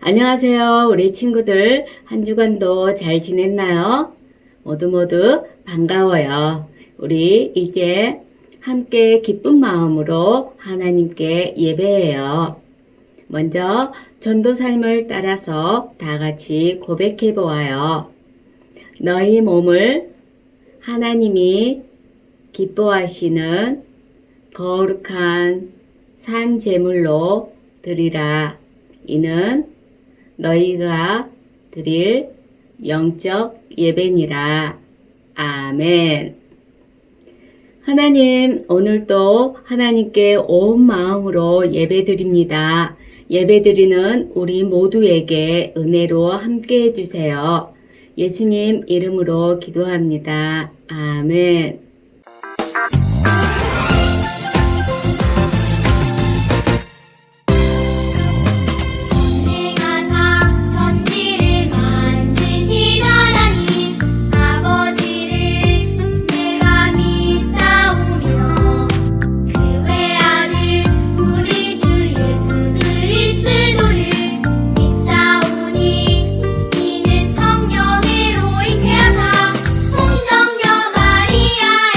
안녕하세요. 우리 친구들 한 주간도 잘 지냈나요? 모두 반가워요. 우리 이제 함께 기쁜 마음으로 하나님께 예배해요. 먼저 전도사님을 따라서 다 같이 고백해 보아요. 너희 몸을 하나님이 기뻐하시는 거룩한 산 제물로 드리라. 이는 너희가 드릴 영적 예배니라. 아멘. 하나님, 오늘도 하나님께 온 마음으로 예배드립니다. 예배드리는 우리 모두에게 은혜로 함께 해주세요. 예수님 이름으로 기도합니다. 아멘. 성령의 로잉케 하사 홍정여 마리아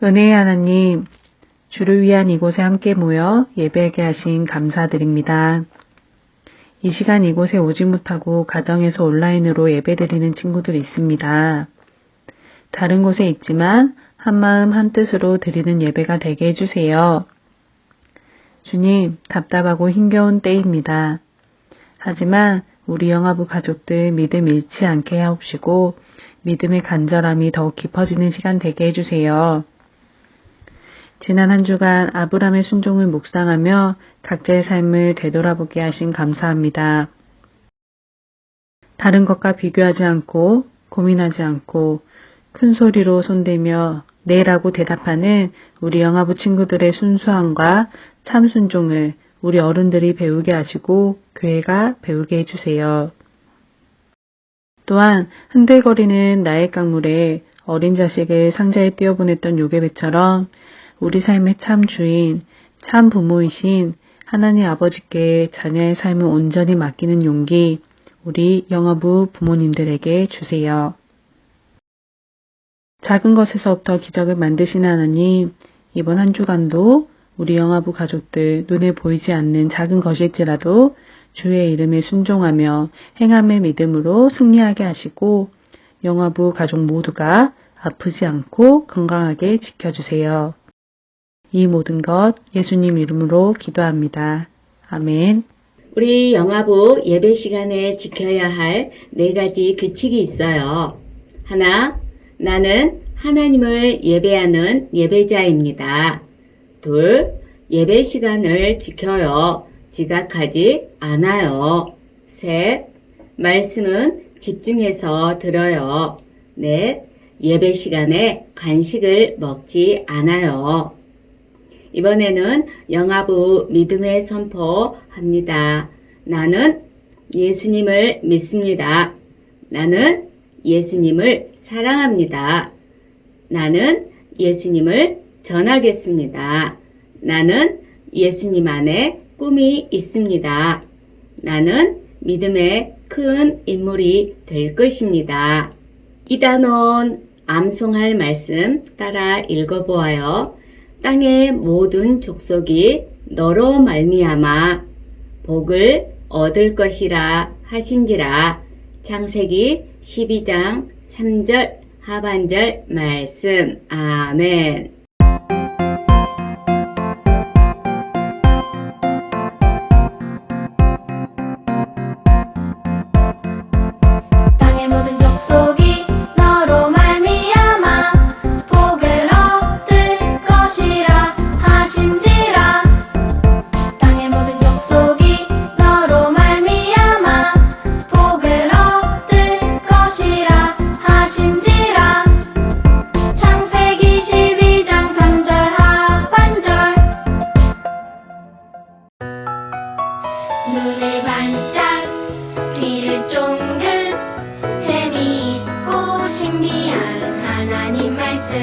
은혜의 하나님, 주를 위한 이곳에 함께 모여 예배하게 하신 감사드립니다. 이 시간 이곳에 오지 못하고 가정에서 온라인으로 예배드리는 친구들이 있습니다. 다른 곳에 있지만 한마음 한뜻으로 드리는 예배가 되게 해주세요. 주님, 답답하고 힘겨운 때입니다. 하지만 우리 영화부 가족들 믿음 잃지 않게 하옵시고 믿음의 간절함이 더욱 깊어지는 시간 되게 해주세요. 지난 한 주간 아브람의 순종을 묵상하며 각자의 삶을 되돌아보게 하신 감사합니다. 다른 것과 비교하지 않고 고민하지 않고 큰 소리로 손대며 네라고 대답하는 우리 영아부 친구들의 순수함과 참 순종을 우리 어른들이 배우게 하시고 교회가 배우게 해주세요. 또한 흔들거리는 나의 강물에 어린 자식을 상자에 띄워보냈던 요괴배처럼 우리 삶의 참 주인, 참 부모이신 하나님 아버지께 자녀의 삶을 온전히 맡기는 용기 우리 영아부 부모님들에게 주세요. 작은 것에서부터 기적을 만드시는 하나님, 이번 한 주간도 우리 영아부 가족들 눈에 보이지 않는 작은 것일지라도 주의 이름에 순종하며 행함의 믿음으로 승리하게 하시고 영아부 가족 모두가 아프지 않고 건강하게 지켜주세요. 이 모든 것 예수님 이름으로 기도합니다. 아멘. 우리 영아부 예배 시간에 지켜야 할 4가지 규칙이 있어요. 하나, 나는 하나님을 예배하는 예배자입니다. 둘, 예배 시간을 지켜요. 지각하지 않아요. 셋, 말씀은 집중해서 들어요. 넷, 예배 시간에 간식을 먹지 않아요. 이번에는 영아부 믿음의 선포합니다. 나는 예수님을 믿습니다. 나는 예수님을 사랑합니다. 나는 예수님을 전하겠습니다. 나는 예수님 안에 꿈이 있습니다. 나는 믿음의 큰 인물이 될 것입니다. 이 단원 암송할 말씀 따라 읽어보아요. 땅의 모든 족속이 너로 말미암아 복을 얻을 것이라 하신지라. 창세기 12장 3절 하반절 말씀. 아멘. 땅의 모든 족속이 너로 말미암아 복을 얻을 것이라 하신지라. 땅의 모든 족속이 너로 말미암아 복을 얻을 것이라 하신지라. 창세기 12장 3절 하반절. 눈을 반짝 귀를 쫑긋 재미있고 신비한 하나님 말씀.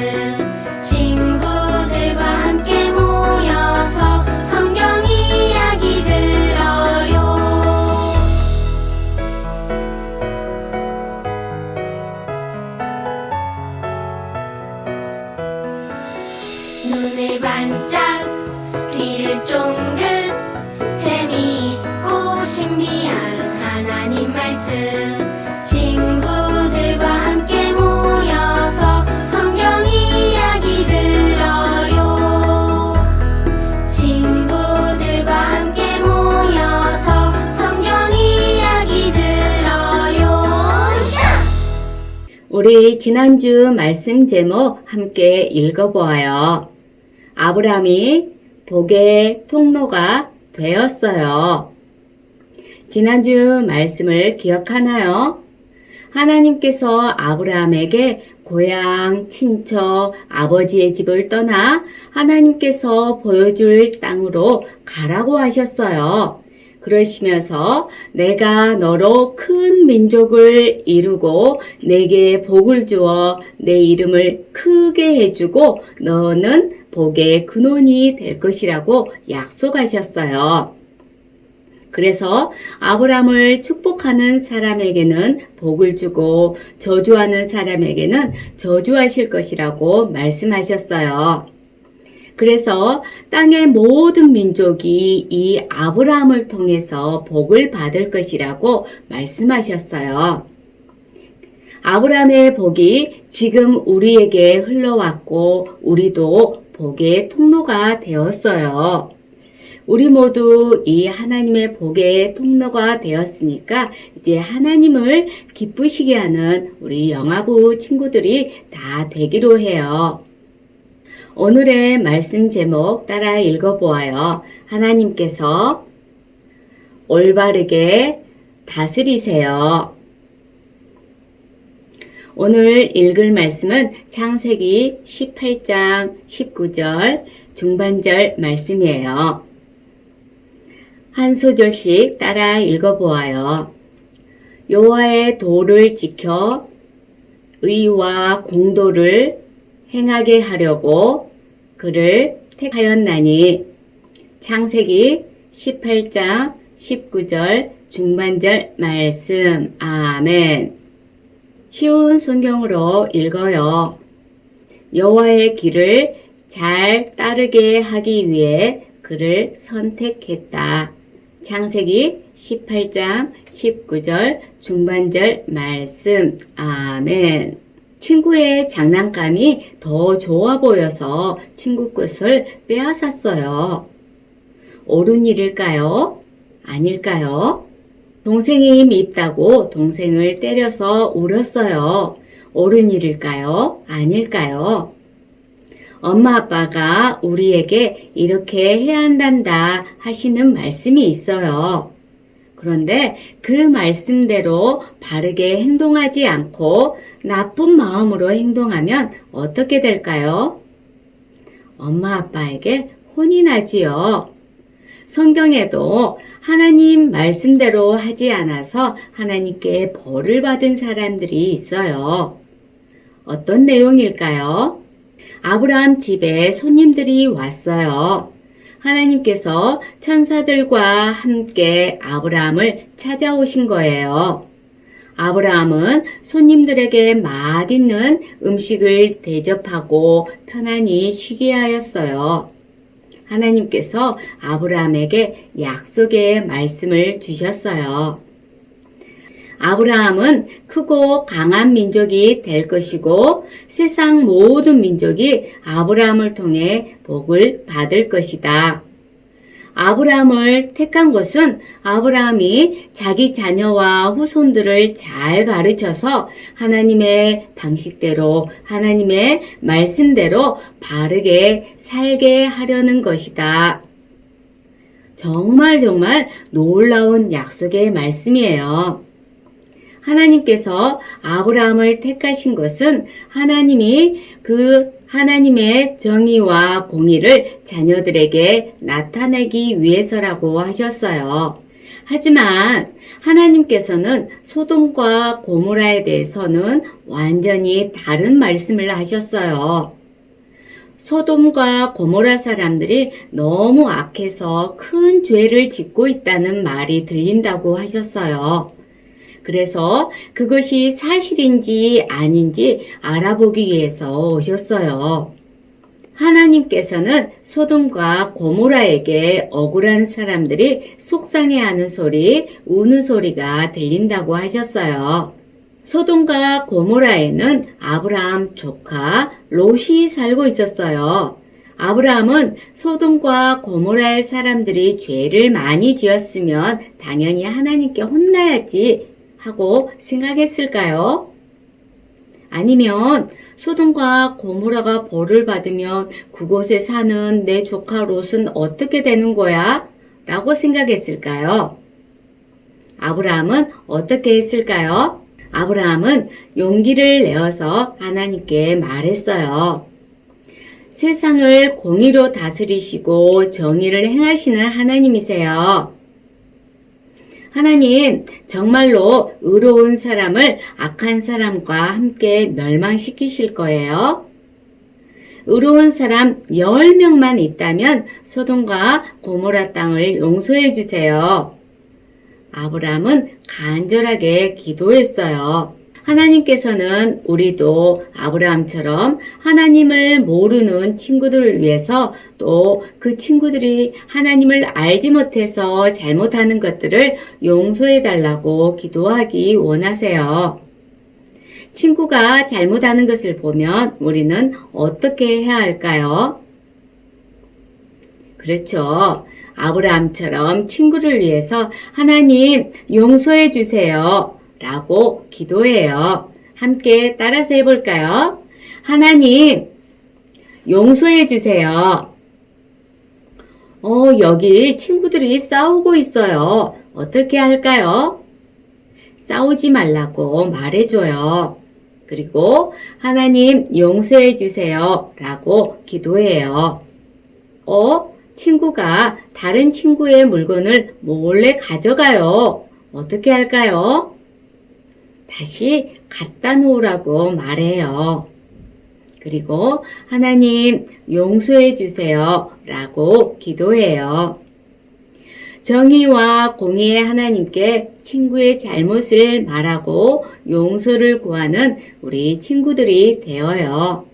친구들과 함께 모여서 성경 이야기 들어요. 눈을 반짝 귀를 쫑긋 재미있고 신비한 하나님 말씀. 친구들과 함께 모여서 성경 이야기 들어요. 친구들과 함께 모여서 성경 이야기 들어요. 우리 지난주 말씀 제목 함께 읽어보아요. 아브라함이 복의 통로가 되었어요. 지난주 말씀을 기억하나요? 하나님께서 아브라함에게 고향, 친척, 아버지의 집을 떠나 하나님께서 보여줄 땅으로 가라고 하셨어요. 그러시면서 내가 너로 큰 민족을 이루고 내게 복을 주어 내 이름을 크게 해주고 너는 복의 근원이 될 것이라고 약속하셨어요. 그래서 아브라함을 축복하는 사람에게는 복을 주고 저주하는 사람에게는 저주하실 것이라고 말씀하셨어요. 그래서 땅의 모든 민족이 이 아브라함을 통해서 복을 받을 것이라고 말씀하셨어요. 아브라함의 복이 지금 우리에게 흘러왔고 우리도 복의 통로가 되었어요. 우리 모두 이 하나님의 복의 통로가 되었으니까 이제 하나님을 기쁘시게 하는 우리 영아부 친구들이 다 되기로 해요. 오늘의 말씀 제목 따라 읽어보아요. 하나님께서 올바르게 다스리세요. 오늘 읽을 말씀은 창세기 18장 19절 중반절 말씀이에요. 한 소절씩 따라 읽어보아요. 여호와의 도를 지켜 의와 공도를 행하게 하려고 그를 택하였나니. 창세기 18장 19절 중반절 말씀. 아멘. 쉬운 성경으로 읽어요. 여호와의 길을 잘 따르게 하기 위해 그를 선택했다. 창세기 18장 19절 중반절 말씀. 아멘. 친구의 장난감이 더 좋아 보여서 친구 것을 빼앗았어요. 옳은 일일까요? 아닐까요? 동생이 밉다고 동생을 때려서 울었어요. 옳은 일일까요? 아닐까요? 엄마 아빠가 우리에게 이렇게 해야 한단다 하시는 말씀이 있어요. 그런데 그 말씀대로 바르게 행동하지 않고 나쁜 마음으로 행동하면 어떻게 될까요? 엄마 아빠에게 혼이 나지요. 성경에도 하나님 말씀대로 하지 않아서 하나님께 벌을 받은 사람들이 있어요. 어떤 내용일까요? 아브라함 집에 손님들이 왔어요. 하나님께서 천사들과 함께 아브라함을 찾아오신 거예요. 아브라함은 손님들에게 맛있는 음식을 대접하고 편안히 쉬게 하였어요. 하나님께서 아브라함에게 약속의 말씀을 주셨어요. 아브라함은 크고 강한 민족이 될 것이고 세상 모든 민족이 아브라함을 통해 복을 받을 것이다. 아브라함을 택한 것은 아브라함이 자기 자녀와 후손들을 잘 가르쳐서 하나님의 방식대로 하나님의 말씀대로 바르게 살게 하려는 것이다. 정말 놀라운 약속의 말씀이에요. 하나님께서 아브라함을 택하신 것은 하나님이 그 하나님의 정의와 공의를 자녀들에게 나타내기 위해서라고 하셨어요. 하지만 하나님께서는 소돔과 고모라에 대해서는 완전히 다른 말씀을 하셨어요. 소돔과 고모라 사람들이 너무 악해서 큰 죄를 짓고 있다는 말이 들린다고 하셨어요. 그래서 그것이 사실인지 아닌지 알아보기 위해서 오셨어요. 하나님께서는 소돔과 고모라에게 억울한 사람들이 속상해하는 소리, 우는 소리가 들린다고 하셨어요. 소돔과 고모라에는 아브라함 조카 롯이 살고 있었어요. 아브라함은 소돔과 고모라의 사람들이 죄를 많이 지었으면 당연히 하나님께 혼나야지 하고 생각했을까요? 아니면 소돔과 고모라가 벌을 받으면 그곳에 사는 내 조카 롯은 어떻게 되는 거야? 라고 생각했을까요? 아브라함은 어떻게 했을까요? 아브라함은 용기를 내어서 하나님께 말했어요. 세상을 공의로 다스리시고 정의를 행하시는 하나님이세요. 하나님, 정말로 의로운 사람을 악한 사람과 함께 멸망시키실 거예요. 의로운 사람 10명만 있다면 소돔과 고모라 땅을 용서해 주세요. 아브라함은 간절하게 기도했어요. 하나님께서는 우리도 아브라함처럼 하나님을 모르는 친구들을 위해서 또 그 친구들이 하나님을 알지 못해서 잘못하는 것들을 용서해 달라고 기도하기 원하세요. 친구가 잘못하는 것을 보면 우리는 어떻게 해야 할까요? 그렇죠. 아브라함처럼 친구를 위해서 하나님 용서해 주세요 라고 기도해요. 함께 따라서 해볼까요? 하나님 용서해 주세요. 여기 친구들이 싸우고 있어요. 어떻게 할까요? 싸우지 말라고 말해줘요. 그리고 하나님 용서해 주세요 라고 기도해요. 친구가 다른 친구의 물건을 몰래 가져가요. 어떻게 할까요? 다시 갖다 놓으라고 말해요. 그리고 하나님 용서해 주세요 라고 기도해요. 정의와 공의의 하나님께 친구의 잘못을 말하고 용서를 구하는 우리 친구들이 되어요.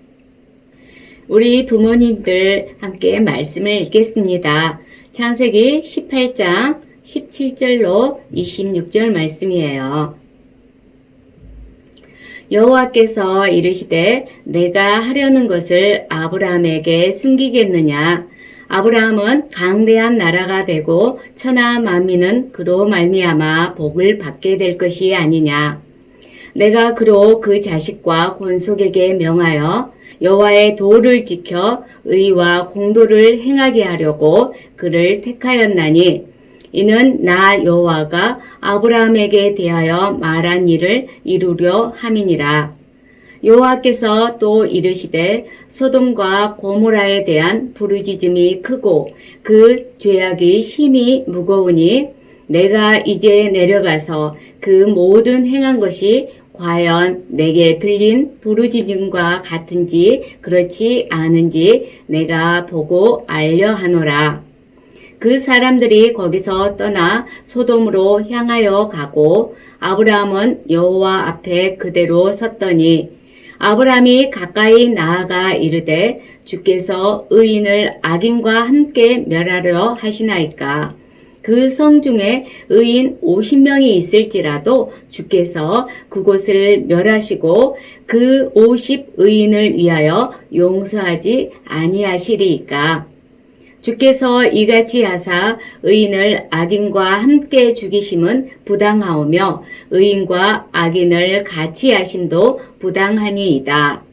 우리 부모님들 함께 말씀을 읽겠습니다. 창세기 18장 17절로 26절 말씀이에요. 여호와께서 이르시되 내가 하려는 것을 아브라함에게 숨기겠느냐? 아브라함은 강대한 나라가 되고 천하 만민은 그로 말미암아 복을 받게 될 것이 아니냐? 내가 그로 그 자식과 권속에게 명하여 여호와의 도를 지켜 의와 공도를 행하게 하려고 그를 택하였나니 이는 나 여호와가 아브라함에게 대하여 말한 일을 이루려 함이니라. 여호와께서 또 이르시되 소돔과 고모라에 대한 부르짖음이 크고 그 죄악이 심히 무거우니 내가 이제 내려가서 그 모든 행한 것이 과연 내게 들린 부르짖음과 같은지 그렇지 않은지 내가 보고 알려 하노라. 그 사람들이 거기서 떠나 소돔으로 향하여 가고 아브라함은 여호와 앞에 그대로 섰더니 아브라함이 가까이 나아가 이르되 주께서 의인을 악인과 함께 멸하려 하시나이까. 그 성 중에 의인 50명이 있을지라도 주께서 그곳을 멸하시고 그 50 의인을 위하여 용서하지 아니하시리이까. 주께서 이같이 하사 의인을 악인과 함께 죽이심은 부당하오며 의인과 악인을 같이 하심도 부당하니이다.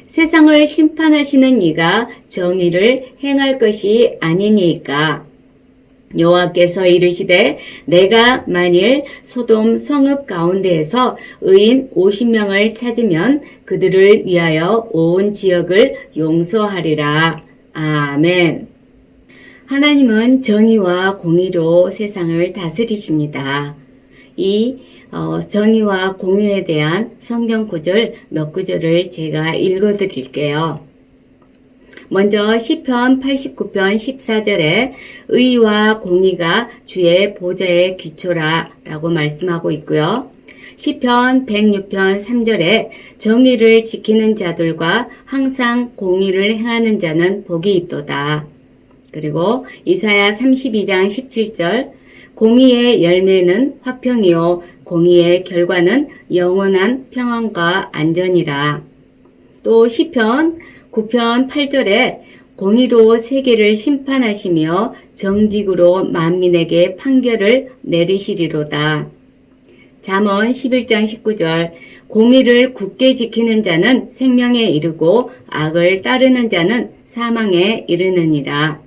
세상을 심판하시는 이가 정의를 행할 것이 아니니까. 여호와께서 이르시되 내가 만일 소돔 성읍 가운데에서 의인 50명을 찾으면 그들을 위하여 온 지역을 용서하리라. 아멘. 하나님은 정의와 공의로 세상을 다스리십니다. 이 정의와 공의에 대한 성경 구절 몇 구절을 제가 읽어 드릴게요. 먼저 시편 89편 14절에 의와 공의가 주의 보좌의 기초라 라고 말씀하고 있고요. 시편 106편 3절에 정의를 지키는 자들과 항상 공의를 행하는 자는 복이 있도다. 그리고 이사야 32장 17절 공의의 열매는 화평이요 공의의 결과는 영원한 평안과 안전이라. 또 시편 9편 8절에 공의로 세계를 심판하시며 정직으로 만민에게 판결을 내리시리로다. 잠언 11장 19절 공의를 굳게 지키는 자는 생명에 이르고 악을 따르는 자는 사망에 이르느니라.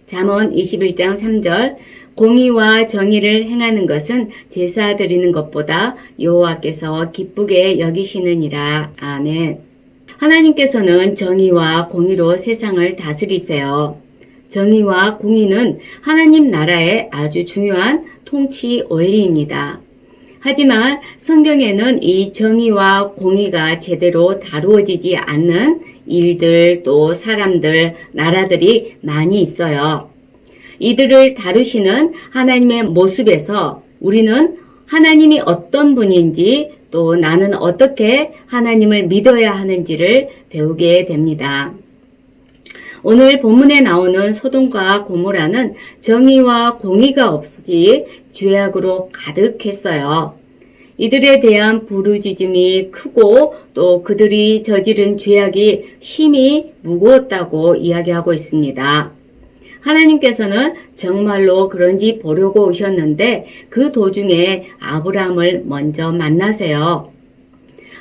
잠언 21장 3절 공의와 정의를 행하는 것은 제사 드리는 것보다 여호와께서 기쁘게 여기시느니라. 아멘. 하나님께서는 정의와 공의로 세상을 다스리세요. 정의와 공의는 하나님 나라의 아주 중요한 통치 원리입니다. 하지만 성경에는 이 정의와 공의가 제대로 다루어지지 않는 일들 또 사람들, 나라들이 많이 있어요. 이들을 다루시는 하나님의 모습에서 우리는 하나님이 어떤 분인지 또 나는 어떻게 하나님을 믿어야 하는지를 배우게 됩니다. 오늘 본문에 나오는 소돔과 고모라는 정의와 공의가 없이 죄악으로 가득했어요. 이들에 대한 부르짖음이 크고 또 그들이 저지른 죄악이 심히 무거웠다고 이야기하고 있습니다. 하나님께서는 정말로 그런지 보려고 오셨는데 그 도중에 아브라함을 먼저 만나세요.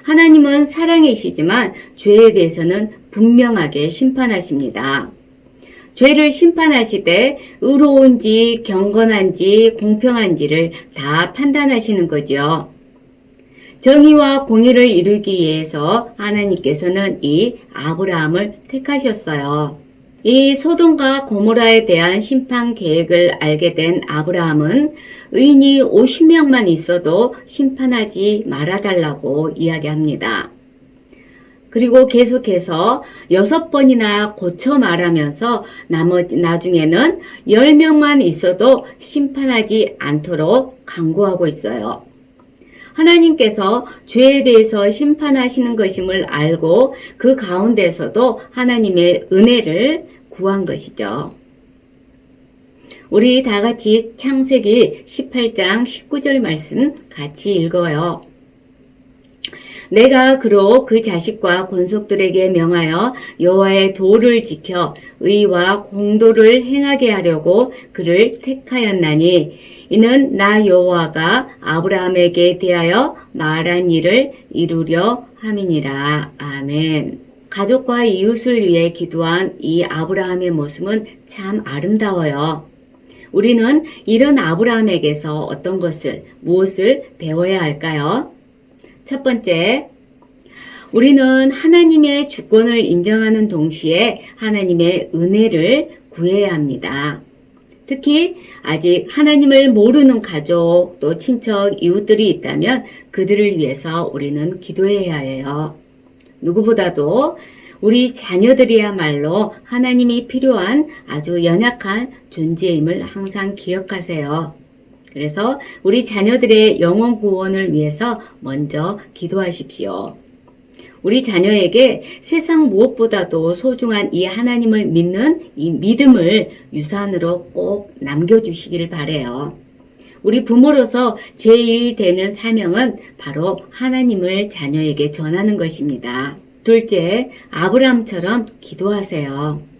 하나님은 사랑이시지만 죄에 대해서는 분명하게 심판하십니다. 죄를 심판하시되 의로운지 경건한지 공평한지를 다 판단하시는 거죠. 정의와 공의를 이루기 위해서 하나님께서는 이 아브라함을 택하셨어요. 이 소돔과 고모라에 대한 심판 계획을 알게 된 아브라함은 의인이 50명만 있어도 심판하지 말아달라고 이야기합니다. 그리고 계속해서 6번이나 고쳐 말하면서 나중에는 10명만 있어도 심판하지 않도록 강구하고 있어요. 하나님께서 죄에 대해서 심판하시는 것임을 알고 그 가운데서도 하나님의 은혜를 구한 것이죠. 우리 다 같이 창세기 18장 19절 말씀 같이 읽어요. 내가 그로 그 자식과 권속들에게 명하여 여호와의 도를 지켜 의와 공도를 행하게 하려고 그를 택하였나니 이는 나 여호와가 아브라함에게 대하여 말한 일을 이루려 함이니라. 아멘. 가족과 이웃을 위해 기도한 이 아브라함의 모습은 참 아름다워요. 우리는 이런 아브라함에게서 어떤 것을, 무엇을 배워야 할까요? 첫 번째, 우리는 하나님의 주권을 인정하는 동시에 하나님의 은혜를 구해야 합니다. 특히 아직 하나님을 모르는 가족, 또 친척, 이웃들이 있다면 그들을 위해서 우리는 기도해야 해요. 누구보다도 우리 자녀들이야말로 하나님이 필요한 아주 연약한 존재임을 항상 기억하세요. 그래서 우리 자녀들의 영혼 구원을 위해서 먼저 기도하십시오. 우리 자녀에게 세상 무엇보다도 소중한 이 하나님을 믿는 이 믿음을 유산으로 꼭 남겨주시기를 바라요. 우리 부모로서 제일 되는 사명은 바로 하나님을 자녀에게 전하는 것입니다. 둘째, 아브라함처럼 기도하세요.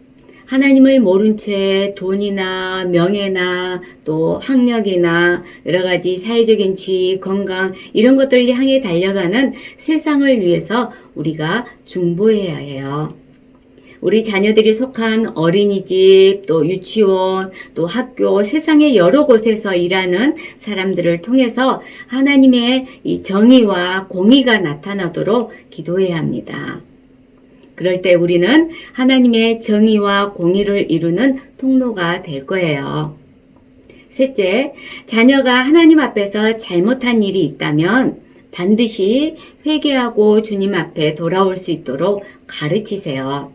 하나님을 모른 채 돈이나 명예나 또 학력이나 여러 가지 사회적인 지위, 건강 이런 것들을 향해 달려가는 세상을 위해서 우리가 중보해야 해요. 우리 자녀들이 속한 어린이집, 또 유치원, 또 학교, 세상의 여러 곳에서 일하는 사람들을 통해서 하나님의 이 정의와 공의가 나타나도록 기도해야 합니다. 그럴 때 우리는 하나님의 정의와 공의를 이루는 통로가 될 거예요. 셋째, 자녀가 하나님 앞에서 잘못한 일이 있다면 반드시 회개하고 주님 앞에 돌아올 수 있도록 가르치세요.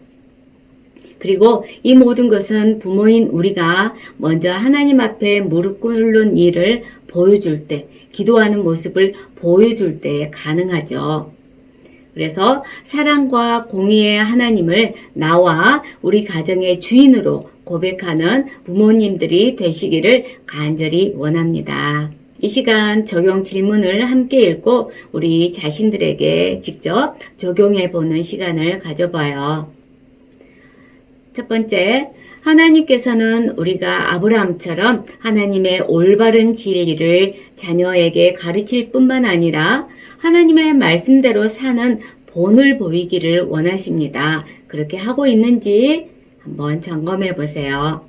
그리고 이 모든 것은 부모인 우리가 먼저 하나님 앞에 무릎 꿇는 일을 보여줄 때, 기도하는 모습을 보여줄 때 가능하죠. 그래서 사랑과 공의의 하나님을 나와 우리 가정의 주인으로 고백하는 부모님들이 되시기를 간절히 원합니다. 이 시간 적용 질문을 함께 읽고 우리 자신들에게 직접 적용해 보는 시간을 가져봐요. 첫 번째, 하나님께서는 우리가 아브라함처럼 하나님의 올바른 진리를 자녀에게 가르칠 뿐만 아니라 하나님의 말씀대로 사는 본을 보이기를 원하십니다. 그렇게 하고 있는지 한번 점검해 보세요.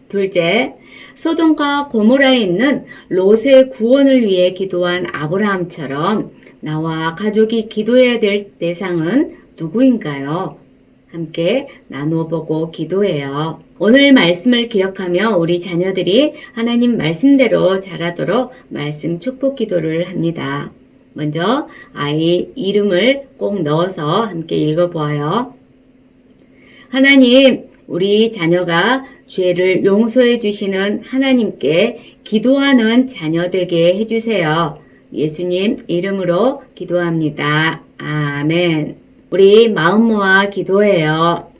둘째, 소돔과 고모라에 있는 롯의 구원을 위해 기도한 아브라함처럼 나와 가족이 기도해야 될 대상은 누구인가요? 함께 나누어 보고 기도해요. 오늘 말씀을 기억하며 우리 자녀들이 하나님 말씀대로 자라도록 말씀 축복 기도를 합니다. 먼저 아이 이름을 꼭 넣어서 함께 읽어보아요. 하나님, 우리 자녀가 죄를 용서해 주시는 하나님께 기도하는 자녀 되게 해주세요. 예수님 이름으로 기도합니다. 아멘. 우리 마음 모아 기도해요.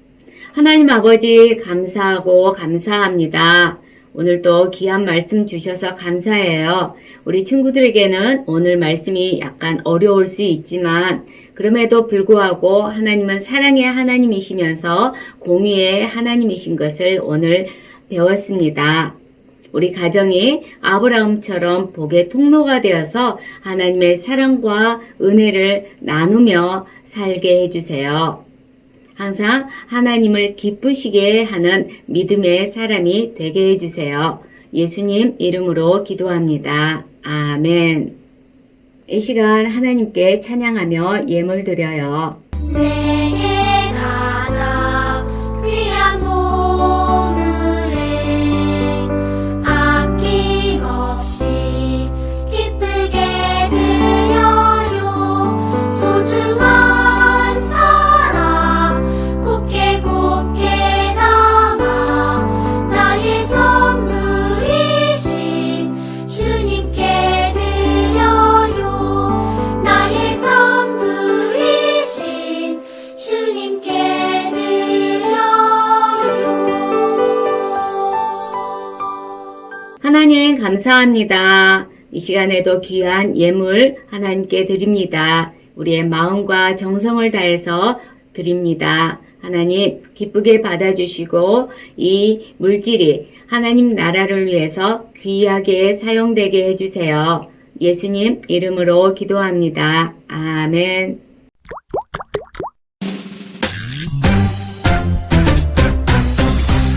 하나님 아버지 감사하고 감사합니다. 오늘도 귀한 말씀 주셔서 감사해요. 우리 친구들에게는 오늘 말씀이 약간 어려울 수 있지만 그럼에도 불구하고 하나님은 사랑의 하나님이시면서 공의의 하나님이신 것을 오늘 배웠습니다. 우리 가정이 아브라함처럼 복의 통로가 되어서 하나님의 사랑과 은혜를 나누며 살게 해주세요. 항상 하나님을 기쁘시게 하는 믿음의 사람이 되게 해주세요. 예수님 이름으로 기도합니다. 아멘. 이 시간 하나님께 찬양하며 예물 드려요. 내게 가장 귀한 보물을 아낌없이 기쁘게 드려요. 소중한 사랑 곱게 담아 나의 전부이신 주님께 드려요. 나의 전부이신 주님께 드려요. 하나님 감사합니다. 이 시간에도 귀한 예물 하나님께 드립니다. 우리의 마음과 정성을 다해서 드립니다. 하나님 기쁘게 받아주시고 이 물질이 하나님 나라를 위해서 귀하게 사용되게 해주세요. 예수님 이름으로 기도합니다. 아멘.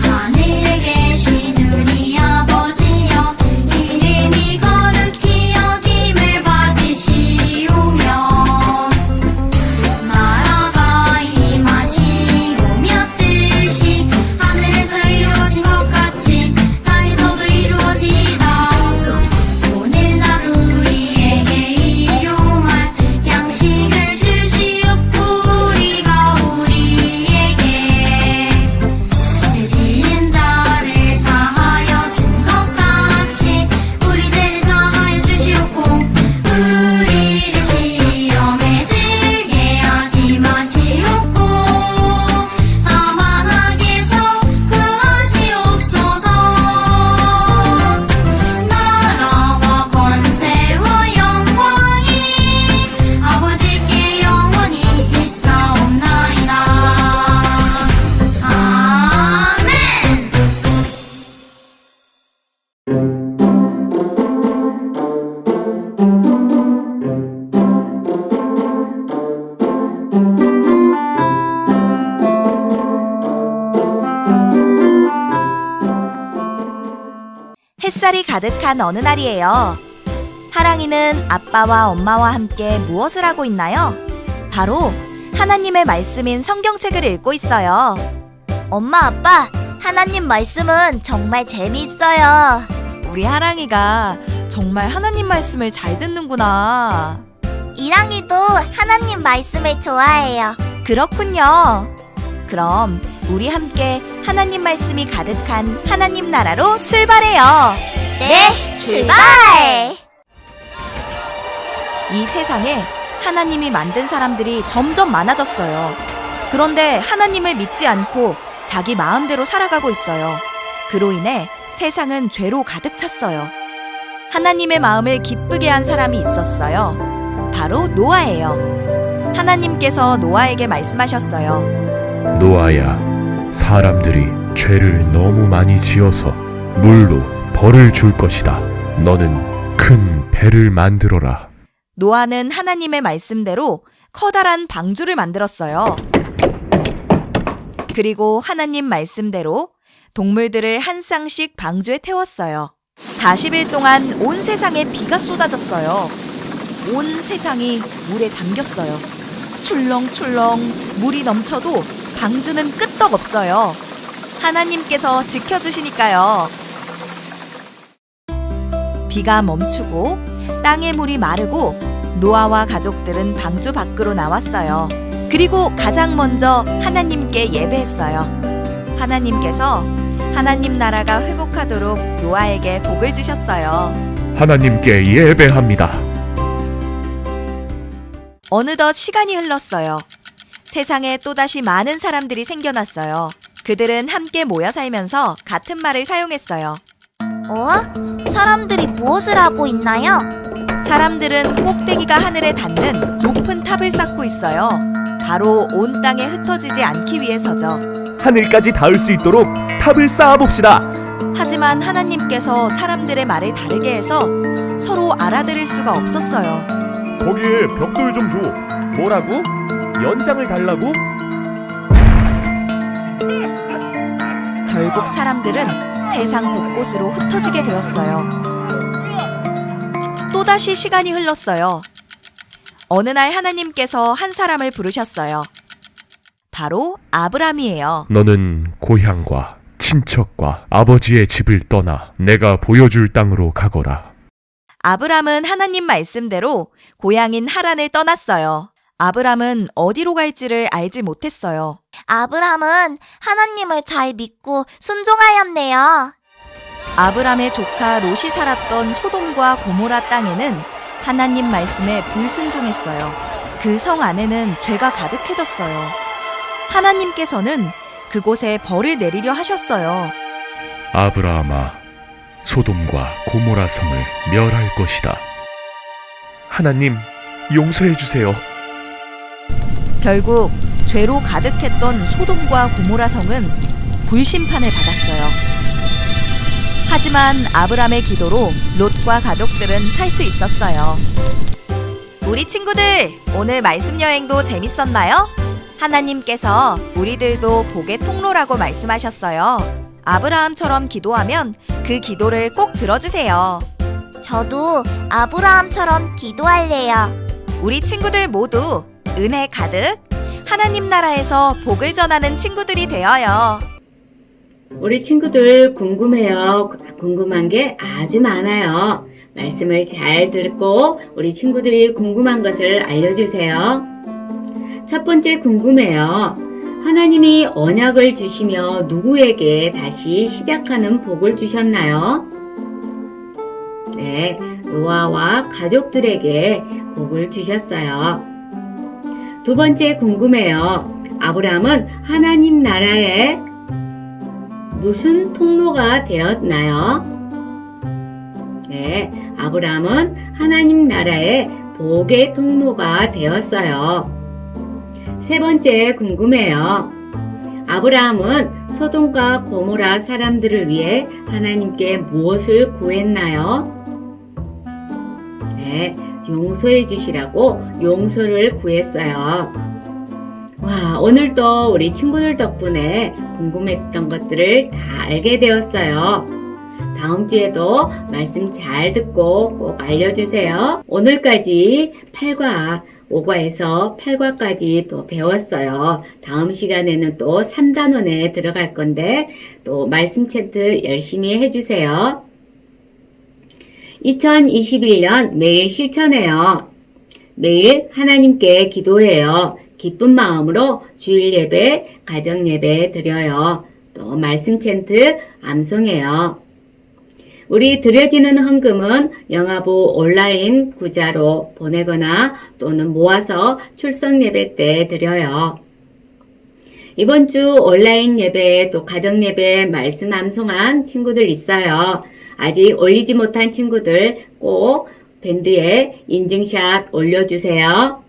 하늘에 계신 우리 아버지여 이름이 거룩히 여김을 받으시오며 나라가 임하시오며 뜻이 하늘에서 이루어진 것 같이 땅에서도 이루어지이다. 오늘 하루 우리에게 일용할 양식을 주시옵고 우리가 우리에게 죄 지은 자를 사하여 준 것 같이 우리 죄를 사하여 주시옵고 우리를 시험에 들게 하지 마시옵고 다만 악에서 구하시옵소서. 나라와 권세와 영광이 아버지께 영원히 있사옵나이다. 아멘. 햇살이 가득한 어느 날이에요. 하랑이는 아빠와 엄마와 함께 무엇을 하고 있나요? 바로 하나님의 말씀인 성경책을 읽고 있어요. 엄마, 아빠, 하나님 말씀은 정말 재미있어요. 우리 하랑이가 정말 하나님 말씀을 잘 듣는구나. 이랑이도 하나님 말씀을 좋아해요. 그렇군요. 그럼 우리 함께 하나님 말씀이 가득한 하나님 나라로 출발해요. 네, 출발! 이 세상에 하나님이 만든 사람들이 점점 많아졌어요. 그런데 하나님을 믿지 않고 자기 마음대로 살아가고 있어요. 그로 인해 세상은 죄로 가득 찼어요. 하나님의 마음을 기쁘게 한 사람이 있었어요. 바로 노아예요. 하나님께서 노아에게 말씀하셨어요. 노아야, 사람들이 죄를 너무 많이 지어서 물로 벌을 줄 것이다. 너는 큰 배를 만들어라. 노아는 하나님의 말씀대로 커다란 방주를 만들었어요. 그리고 하나님 말씀대로 동물들을 한 쌍씩 방주에 태웠어요. 40일 동안 온 세상에 비가 쏟아졌어요. 온 세상이 물에 잠겼어요. 출렁출렁 물이 넘쳐도 방주는 끄떡없어요. 하나님께서 지켜주시니까요. 비가 멈추고 땅의 물이 마르고 노아와 가족들은 방주 밖으로 나왔어요. 그리고 가장 먼저 하나님께 예배했어요. 하나님께서 하나님 나라가 회복하도록 노아에게 복을 주셨어요. 하나님께 예배합니다. 어느덧 시간이 흘렀어요. 세상에 또다시 많은 사람들이 생겨났어요. 그들은 함께 모여 살면서 같은 말을 사용했어요. 사람들이 무엇을 하고 있나요? 사람들은 꼭대기가 하늘에 닿는 높은 탑을 쌓고 있어요. 바로 온 땅에 흩어지지 않기 위해서죠. 하늘까지 닿을 수 있도록 탑을 쌓아봅시다. 하지만 하나님께서 사람들의 말을 다르게 해서 서로 알아들을 수가 없었어요. 거기에 벽돌 좀 줘. 뭐라고? 연장을 달라고? 결국 사람들은 세상 곳곳으로 흩어지게 되었어요. 또다시 시간이 흘렀어요. 어느 날 하나님께서 한 사람을 부르셨어요. 바로 아브람이에요. 너는 고향과 친척과 아버지의 집을 떠나 내가 보여줄 땅으로 가거라. 아브람은 하나님 말씀대로 고향인 하란을 떠났어요. 아브람은 어디로 갈지를 알지 못했어요. 아브람은 하나님을 잘 믿고 순종하였네요. 아브람의 조카 롯이 살았던 소돔과 고모라 땅에는 하나님 말씀에 불순종했어요. 그 성 안에는 죄가 가득해졌어요. 하나님께서는 그곳에 벌을 내리려 하셨어요. 아브라함아, 소돔과 고모라 성을 멸할 것이다. 하나님, 용서해 주세요. 결국 죄로 가득했던 소돔과 고모라 성은 불심판을 받았어요. 하지만 아브람의 기도로 롯과 가족들은 살 수 있었어요. 우리 친구들, 오늘 말씀 여행도 재밌었나요? 하나님께서 우리들도 복의 통로라고 말씀하셨어요. 아브라함처럼 기도하면 그 기도를 꼭 들어주세요. 저도 아브라함처럼 기도할래요. 우리 친구들 모두 은혜 가득 하나님 나라에서 복을 전하는 친구들이 되어요. 우리 친구들 궁금해요. 궁금한 게 아주 많아요. 말씀을 잘 듣고 우리 친구들이 궁금한 것을 알려주세요. 첫 번째 궁금해요. 하나님이 언약을 주시며 누구에게 다시 시작하는 복을 주셨나요? 네, 노아와 가족들에게 복을 주셨어요. 두 번째 궁금해요. 아브라함은 하나님 나라의 무슨 통로가 되었나요? 네, 아브라함은 하나님 나라의 복의 통로가 되었어요. 세 번째 궁금해요. 아브라함은 소돔과 고모라 사람들을 위해 하나님께 무엇을 구했나요? 네, 용서해 주시라고 용서를 구했어요. 와, 오늘도 우리 친구들 덕분에 궁금했던 것들을 다 알게 되었어요. 다음 주에도 말씀 잘 듣고 꼭 알려주세요. 오늘까지 8과 5과에서 8과까지 또 배웠어요. 다음 시간에는 또 3단원에 들어갈 건데 또 말씀 챕트 열심히 해주세요. 2021년 매일 실천해요. 매일 하나님께 기도해요. 기쁜 마음으로 주일 예배, 가정 예배 드려요. 또 말씀 챈트 암송해요. 우리 드려지는 헌금은 영화부 온라인 구자로 보내거나 또는 모아서 출석 예배 때 드려요. 이번 주 온라인 예배 또 가정 예배 말씀 암송한 친구들 있어요. 아직 올리지 못한 친구들 꼭 밴드에 인증샷 올려주세요.